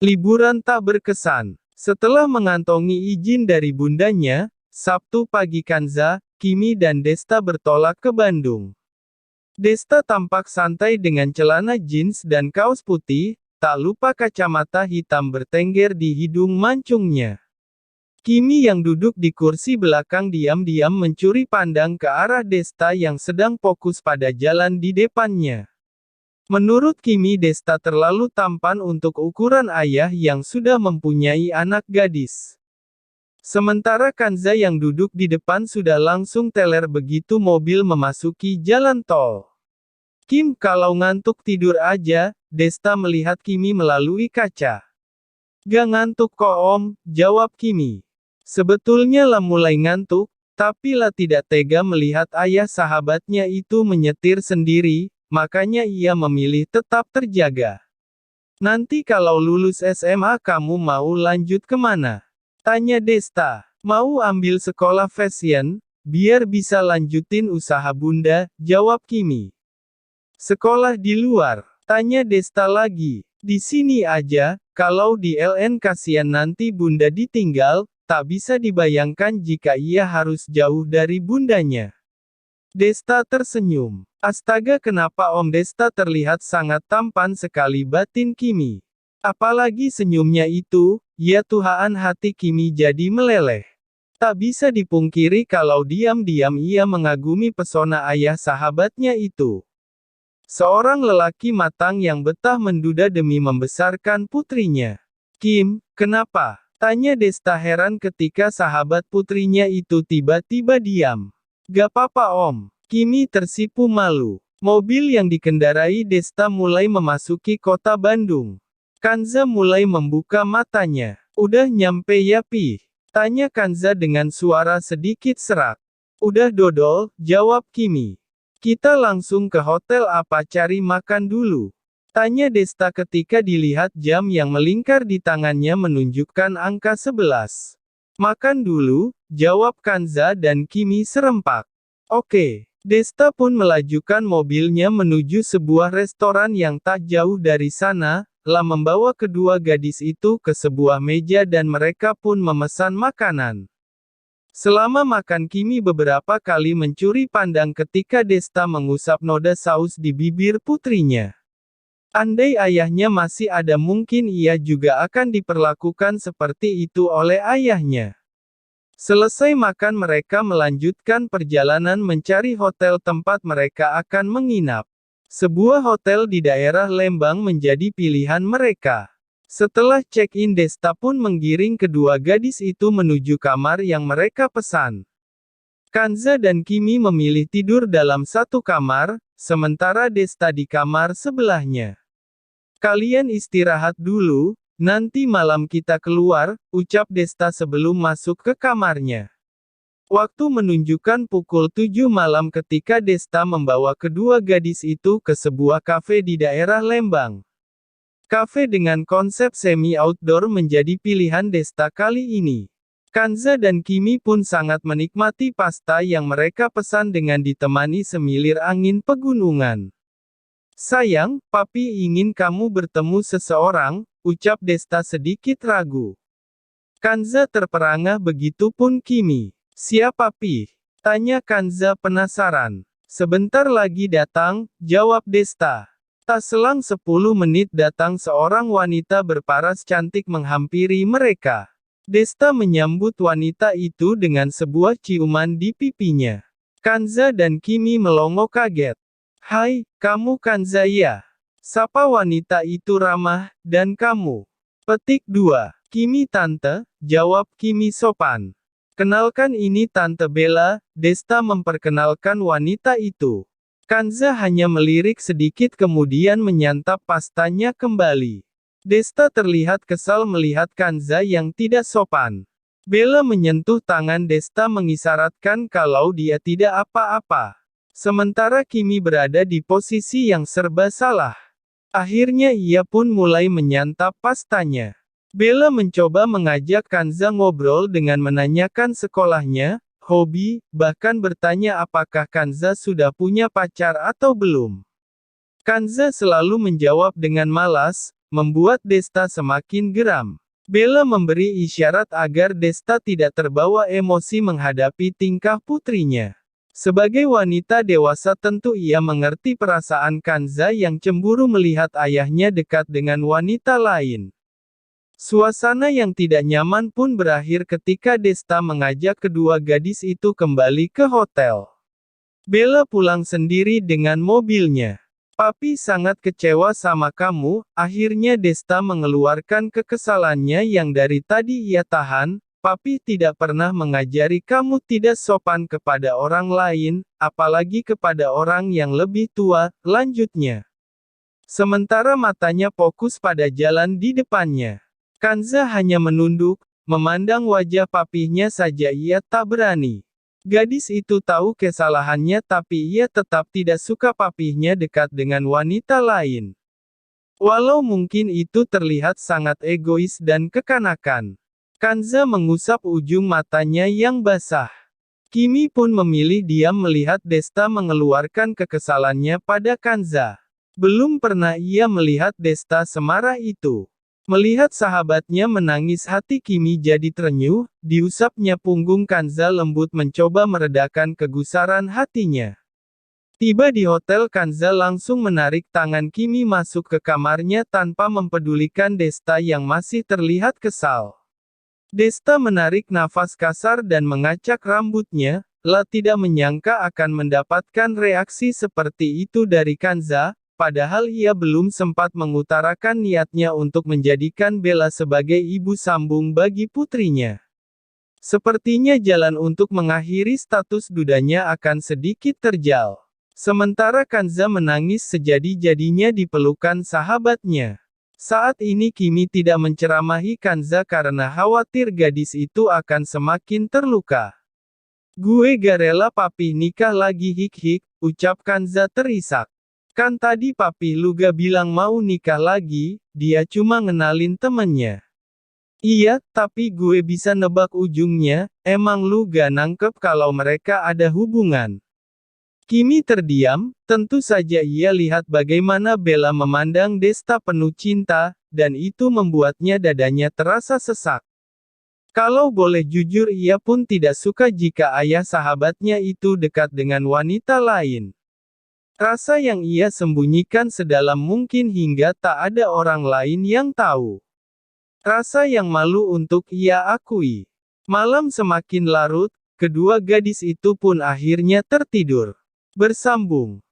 Liburan tak berkesan. Setelah mengantongi izin dari bundanya, Sabtu pagi Kanza, Kimi dan Desta bertolak ke Bandung. Desta tampak santai dengan celana jeans dan kaos putih, tak lupa kacamata hitam bertengger di hidung mancungnya. Kimi yang duduk di kursi belakang diam-diam mencuri pandang ke arah Desta yang sedang fokus pada jalan di depannya. Menurut Kimi, Desta terlalu tampan untuk ukuran ayah yang sudah mempunyai anak gadis. Sementara Kanza yang duduk di depan sudah langsung teler begitu mobil memasuki jalan tol. Kim, kalau ngantuk tidur aja, Desta melihat Kimi melalui kaca. Gak ngantuk kok om, jawab Kimi. Sebetulnya lah mulai ngantuk, tapi lah tidak tega melihat ayah sahabatnya itu menyetir sendiri, makanya ia memilih tetap terjaga. Nanti kalau lulus SMA kamu mau lanjut kemana? Tanya Desta. Mau ambil sekolah fashion, biar bisa lanjutin usaha bunda, jawab Kimi. Sekolah di luar? Tanya Desta lagi. Di sini aja, kalau di LN kasihan nanti bunda ditinggal, tak bisa dibayangkan jika ia harus jauh dari bundanya. Desta tersenyum. Astaga, kenapa Om Desta terlihat sangat tampan sekali, batin Kimi. Apalagi senyumnya itu, ya Tuhan, hati Kimi jadi meleleh. Tak bisa dipungkiri kalau diam-diam ia mengagumi pesona ayah sahabatnya itu. Seorang lelaki matang yang betah menduda demi membesarkan putrinya. Kim, kenapa? Tanya Desta heran ketika sahabat putrinya itu tiba-tiba diam. Gak apa-apa om. Kimi tersipu malu. Mobil yang dikendarai Desta mulai memasuki kota Bandung. Kanza mulai membuka matanya. Udah nyampe ya Pi? Tanya Kanza dengan suara sedikit serak. Udah dodol, jawab Kimi. Kita langsung ke hotel apa cari makan dulu? Tanya Desta ketika dilihat jam yang melingkar di tangannya menunjukkan angka 11. Makan dulu, jawab Kanza dan Kimi serempak. Oke. Desta pun melajukan mobilnya menuju sebuah restoran yang tak jauh dari sana, lah membawa kedua gadis itu ke sebuah meja dan mereka pun memesan makanan. Selama makan Kimi beberapa kali mencuri pandang ketika Desta mengusap noda saus di bibir putrinya. Andai ayahnya masih ada mungkin ia juga akan diperlakukan seperti itu oleh ayahnya. Selesai makan mereka melanjutkan perjalanan mencari hotel tempat mereka akan menginap. Sebuah hotel di daerah Lembang menjadi pilihan mereka. Setelah check-in Desta pun menggiring kedua gadis itu menuju kamar yang mereka pesan. Kanza dan Kimi memilih tidur dalam satu kamar, sementara Desta di kamar sebelahnya. Kalian istirahat dulu, nanti malam kita keluar, ucap Desta sebelum masuk ke kamarnya. Waktu menunjukkan pukul 7 malam ketika Desta membawa kedua gadis itu ke sebuah kafe di daerah Lembang. Kafe dengan konsep semi-outdoor menjadi pilihan Desta kali ini. Kanza dan Kimi pun sangat menikmati pasta yang mereka pesan dengan ditemani semilir angin pegunungan. Sayang, papi ingin kamu bertemu seseorang, ucap Desta sedikit ragu. Kanza terperangah, begitupun Kimi. Siapa Pi? Tanya Kanza penasaran. Sebentar lagi datang, jawab Desta. Tak selang 10 menit datang seorang wanita berparas cantik menghampiri mereka. Desta menyambut wanita itu dengan sebuah ciuman di pipinya. Kanza dan Kimi melongo kaget. Hai, kamu Kanza ya? Sapa wanita itu ramah, dan kamu? Petik 2. Kimi tante, jawab Kimi sopan. Kenalkan ini Tante Bella, Desta memperkenalkan wanita itu. Kanza hanya melirik sedikit kemudian menyantap pastanya kembali. Desta terlihat kesal melihat Kanza yang tidak sopan. Bella menyentuh tangan Desta mengisyaratkan kalau dia tidak apa-apa. Sementara Kimi berada di posisi yang serba salah. Akhirnya ia pun mulai menyantap pastanya. Bella mencoba mengajak Kanza ngobrol dengan menanyakan sekolahnya, hobi, bahkan bertanya apakah Kanza sudah punya pacar atau belum. Kanza selalu menjawab dengan malas, membuat Desta semakin geram. Bella memberi isyarat agar Desta tidak terbawa emosi menghadapi tingkah putrinya. Sebagai wanita dewasa tentu ia mengerti perasaan Kanza yang cemburu melihat ayahnya dekat dengan wanita lain. Suasana yang tidak nyaman pun berakhir ketika Desta mengajak kedua gadis itu kembali ke hotel. Bella pulang sendiri dengan mobilnya. Papi sangat kecewa sama kamu, akhirnya Desta mengeluarkan kekesalannya yang dari tadi ia tahan. Papi tidak pernah mengajari kamu tidak sopan kepada orang lain, apalagi kepada orang yang lebih tua, lanjutnya. Sementara matanya fokus pada jalan di depannya. Kanza hanya menunduk, memandang wajah papinya saja ia tak berani. Gadis itu tahu kesalahannya tapi ia tetap tidak suka papinya dekat dengan wanita lain. Walau mungkin itu terlihat sangat egois dan kekanakan. Kanza mengusap ujung matanya yang basah. Kimi pun memilih diam melihat Desta mengeluarkan kekesalannya pada Kanza. Belum pernah ia melihat Desta semarah itu. Melihat sahabatnya menangis hati Kimi jadi terenyuh, diusapnya punggung Kanza lembut mencoba meredakan kegusaran hatinya. Tiba di hotel Kanza langsung menarik tangan Kimi masuk ke kamarnya tanpa mempedulikan Desta yang masih terlihat kesal. Desta menarik nafas kasar dan mengacak rambutnya, tidak menyangka akan mendapatkan reaksi seperti itu dari Kanza. Padahal ia belum sempat mengutarakan niatnya untuk menjadikan Bella sebagai ibu sambung bagi putrinya. Sepertinya jalan untuk mengakhiri status dudanya akan sedikit terjal. Sementara Kanza menangis sejadi-jadinya di pelukan sahabatnya. Saat ini Kimi tidak menceramahi Kanza karena khawatir gadis itu akan semakin terluka. Gue gak rela papi nikah lagi hik-hik, ucap Kanza terisak. Kan tadi papi lu gak bilang mau nikah lagi, dia cuma ngenalin temennya. Iya, tapi gue bisa nebak ujungnya, emang lu gak nangkep kalau mereka ada hubungan. Kimi terdiam, tentu saja ia lihat bagaimana Bella memandang Desta penuh cinta, dan itu membuatnya dadanya terasa sesak. Kalau boleh jujur ia pun tidak suka jika ayah sahabatnya itu dekat dengan wanita lain. Rasa yang ia sembunyikan sedalam mungkin hingga tak ada orang lain yang tahu. Rasa yang malu untuk ia akui. Malam semakin larut, kedua gadis itu pun akhirnya tertidur. Bersambung.